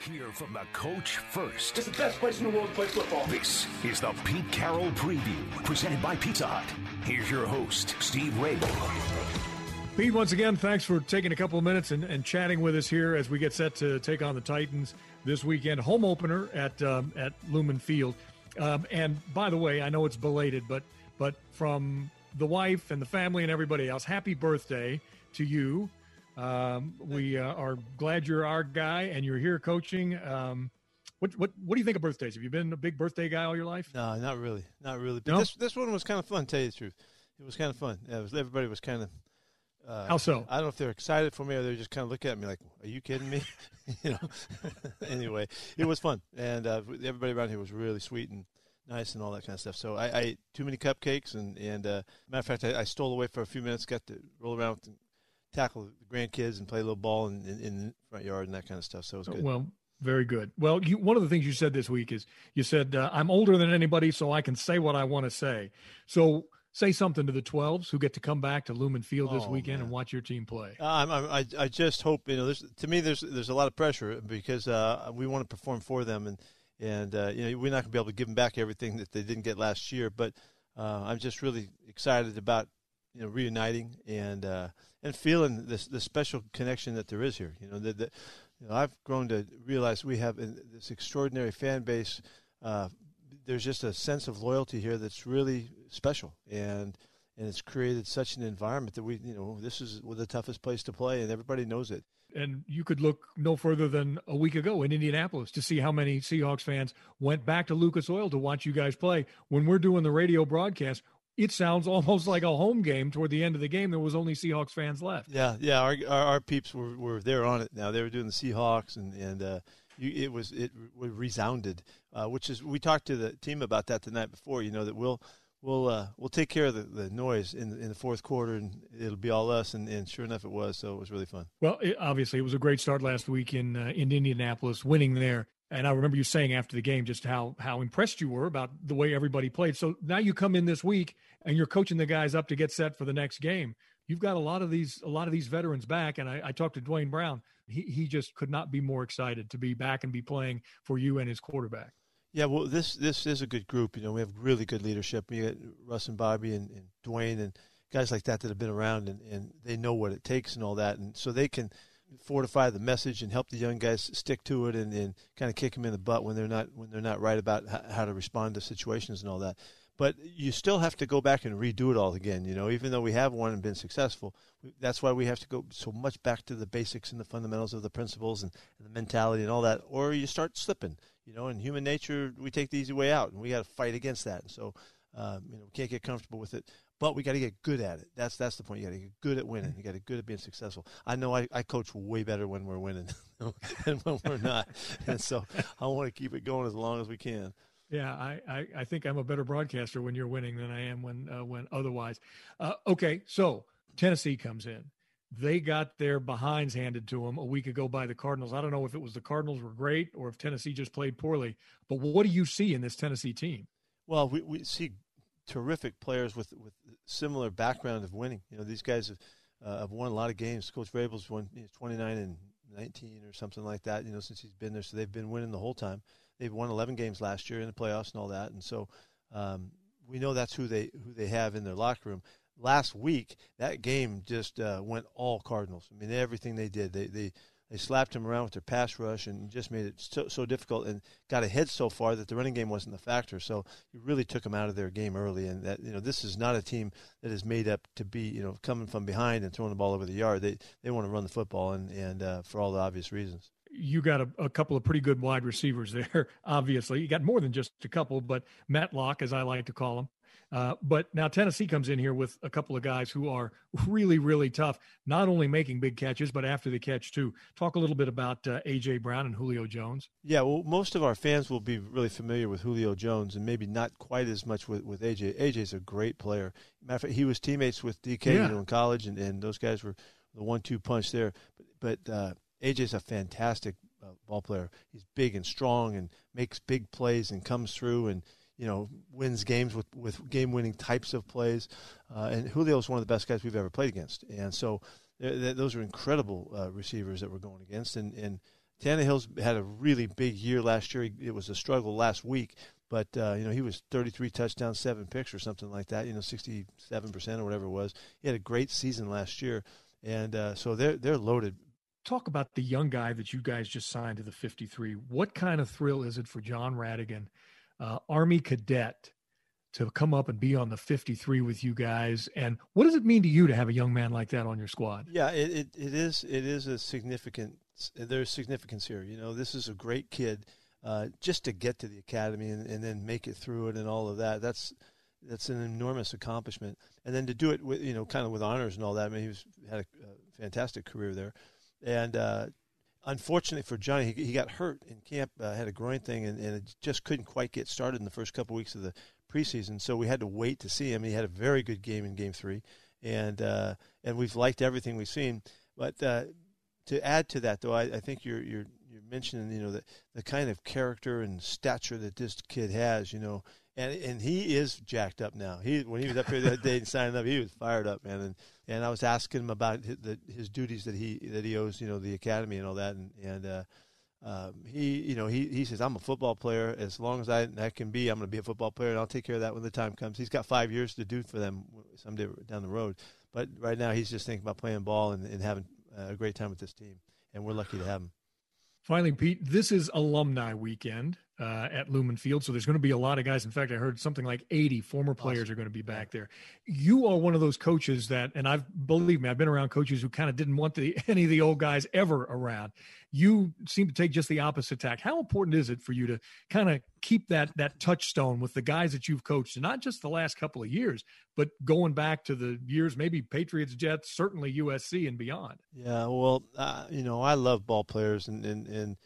Hear from the coach first. It's the best place in the world to play football. This is the Pete Carroll Preview, presented by Pizza Hut. Here's your host, Steve Raible. Pete, once again, thanks for taking a couple of minutes and chatting with us here as we get set to take on the Titans this weekend. Home opener at Lumen Field. And by the way, I know it's belated, but from the wife and the family and everybody else, happy birthday to you. We are glad you're our guy and you're here coaching. What do you think of birthdays? Have you been a big birthday guy all your life? No, not really. But no? this one was kind of fun, to tell you the truth. It was kind of fun. Everybody was kind of how so? I don't know if they're excited for me or they're just kind of looking at me like, are you kidding me? Anyway, it was fun. And everybody around here was really sweet and nice and all that kind of stuff. So I ate too many cupcakes. And matter of fact, I stole away for a few minutes, got to roll around and tackle the grandkids and play a little ball in the front yard and that kind of stuff. So it was good. Well, very good. Well, one of the things you said this week is you said, I'm older than anybody, so I can say what I want to say. So say something to the 12's who get to come back to Lumen Field this weekend and watch your team play. I just hope, there's a lot of pressure because we want to perform for them. And we're not going to be able to give them back everything that they didn't get last year. But I'm just really excited about, reuniting and feeling the special connection that there is here. I've grown to realize we have this extraordinary fan base. There's just a sense of loyalty here that's really special, and it's created such an environment that this is the toughest place to play, and everybody knows it. And you could look no further than a week ago in Indianapolis to see how many Seahawks fans went back to Lucas Oil to watch you guys play. When we're doing the radio broadcast, it sounds almost like a home game. Toward the end of the game, there was only Seahawks fans left. Yeah. Our peeps were there on it. Now they were doing the Seahawks, and it resounded. Which is, we talked to the team about that the night before. That we'll take care of the noise in the fourth quarter, and it'll be all us. And sure enough, it was. So it was really fun. Well, obviously, it was a great start last week in Indianapolis, winning there. And I remember you saying after the game just how impressed you were about the way everybody played. So now you come in this week and you're coaching the guys up to get set for the next game. You've got a lot of these veterans back. And I talked to Dwayne Brown. He just could not be more excited to be back and be playing for you and his quarterback. Yeah, well, this is a good group. We have really good leadership. We got Russ and Bobby and Dwayne and guys like that have been around and they know what it takes and all that. And so they can fortify the message and help the young guys stick to it and kind of kick them in the butt when they're not right about how to respond to situations and all that. But you still have to go back and redo it all again, even though we have won and been successful. That's why we have to go so much back to the basics and the fundamentals of the principles and the mentality and all that, or you start slipping. In human nature, we take the easy way out, and we got to fight against that. And so, we can't get comfortable with it. But we got to get good at it. That's the point. You got to get good at winning. You got to get good at being successful. I know I coach way better when we're winning than when we're not, and so I want to keep it going as long as we can. Yeah, I think I'm a better broadcaster when you're winning than I am when otherwise. Okay, so Tennessee comes in. They got their behinds handed to them a week ago by the Cardinals. I don't know if it was the Cardinals were great or if Tennessee just played poorly. But what do you see in this Tennessee team? Well, we see terrific players with similar background of winning. These guys have won a lot of games. Coach Raible's won 29 and 19 or something like that, since he's been there. So they've been winning the whole time. They've won 11 games last year in the playoffs and all that. And so we know that's who they have in their locker room. Last week, that game just went all Cardinals. I mean, everything they did, they slapped him around with their pass rush and just made it so difficult and got ahead so far that the running game wasn't the factor. So you really took them out of their game early. And that this is not a team that is made up to be coming from behind and throwing the ball over the yard. They want to run the football and for all the obvious reasons. You got a couple of pretty good wide receivers there, obviously. You got more than just a couple, but Matlock, as I like to call him. But now Tennessee comes in here with a couple of guys who are really, really tough, not only making big catches, but after the catch too. Talk a little bit about A.J. Brown and Julio Jones. Yeah, well, most of our fans will be really familiar with Julio Jones and maybe not quite as much with A.J. A.J.'s a great player. Matter of fact, he was teammates with D.K. In college, and those guys were the 1-2 punch there. But A.J.'s a fantastic ball player. He's big and strong and makes big plays and comes through and wins games with game-winning types of plays. And Julio is one of the best guys we've ever played against. And so those are incredible receivers that we're going against. And Tannehill's had a really big year last year. It was a struggle last week, but he was 33 touchdowns, 7 picks or something like that. 67% or whatever it was. He had a great season last year, and so they're loaded. Talk about the young guy that you guys just signed to the 53. What kind of thrill is it for John Ratigan, Army cadet, to come up and be on the 53 with you guys? And what does it mean to you to have a young man like that on your squad? Yeah, it is a significant. There's significance here. This is a great kid, just to get to the academy and then make it through it and all of that. That's an enormous accomplishment. And then to do it with kind of with honors and all that. I mean, had a fantastic career there. And unfortunately for Johnny, he got hurt in camp, had a groin thing, and it just couldn't quite get started in the first couple weeks of the preseason. So we had to wait to see him. He had a very good game in Game 3, and we've liked everything we've seen. But to add to that, though, I think you're mentioning the kind of character and stature that this kid has, and he is jacked up now. When he was up here that day and signing up, he was fired up, man. And I was asking him about his duties that he owes, the academy and all that, and he says, I'm a football player. As long as I can be, I'm going to be a football player, and I'll take care of that when the time comes. He's got 5 years to do for them someday down the road, but right now he's just thinking about playing ball and having a great time with this team, and we're lucky to have him. Finally, Pete, this is Alumni Weekend at Lumen Field, so there's going to be a lot of guys. In fact, I heard something like 80 former players are going to be back there. You are one of those coaches that, and believe me, I've been around coaches who kind of didn't want any of the old guys ever around. You seem to take just the opposite tack. How important is it for you to kind of keep that touchstone with the guys that you've coached, and not just the last couple of years, but going back to the years, maybe Patriots, Jets, certainly USC and beyond? Yeah, well, I love ball players and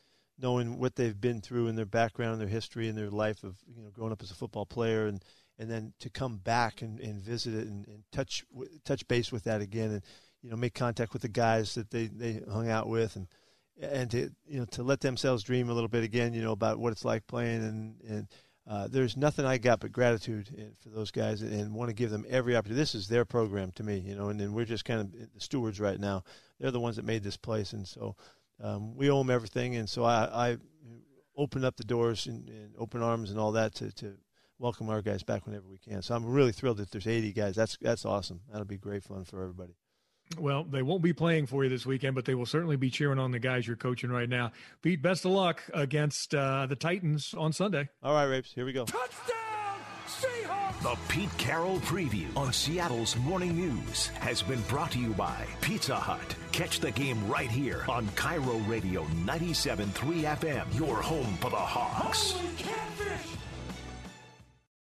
knowing what they've been through in their background, their history, and their life of growing up as a football player, and then to come back and visit it and touch base with that again, and make contact with the guys that they hung out with, and to let themselves dream a little bit again, about what it's like playing, and there's nothing I got but gratitude for those guys, and want to give them every opportunity. This is their program to me, and we're just kind of the stewards right now. They're the ones that made this place, and so we owe them everything. And so I open up the doors and open arms and all that to welcome our guys back whenever we can. So I'm really thrilled that there's 80 guys. That's awesome. That'll be great fun for everybody. Well, they won't be playing for you this weekend, but they will certainly be cheering on the guys you're coaching right now. Pete, best of luck against the Titans on Sunday. All right, Rapes, here we go. Touchdown, Seahawks! The Pete Carroll Preview on Seattle's Morning News has been brought to you by Pizza Hut. Catch the game right here on KIRO Radio 97.3 FM, your home for the Hawks. Holy catfish!